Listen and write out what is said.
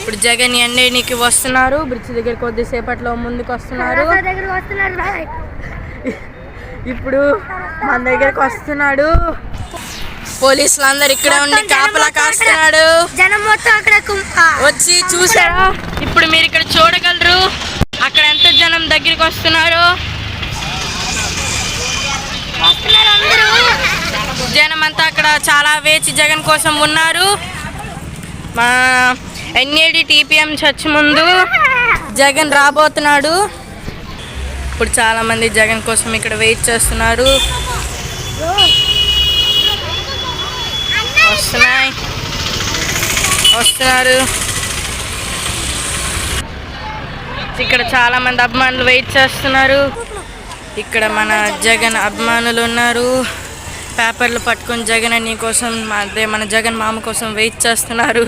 ఇప్పుడు జగన్ ఎన్డీకి వస్తున్నారు. బ్రిడ్జ్ దగ్గర కొద్దిసేపట్లో ముందుకు వస్తున్నారు. ఇప్పుడు మన దగ్గరకు వస్తున్నాడు. పోలీసులు అందరు ఇక్కడ ఉండి కాపలా కాస్తున్నాడు. వచ్చి చూసారా, ఇప్పుడు మీరు ఇక్కడ చూడగలరు అక్కడ ఎంత జనం దగ్గరికి వస్తున్నారు. జనం అంతా అక్కడ చాలా వేచి జగన్ కోసం ఉన్నారు. మా ఎన్ఏడి టీపీఎం చర్చ్ ముందు జగన్ రాబోతున్నాడు. ఇప్పుడు చాలా మంది జగన్ కోసం ఇక్కడ వెయిట్ చేస్తున్నారు. వస్తున్నారు. ఇక్కడ చాలా మంది అభిమానులు వెయిట్ చేస్తున్నారు. ఇక్కడ మన జగన్ అభిమానులు ఉన్నారు. పేపర్లు పట్టుకొని జగన్ అన్ని కోసం అదే మన జగన్ మామ కోసం వెయిట్ చేస్తున్నారు.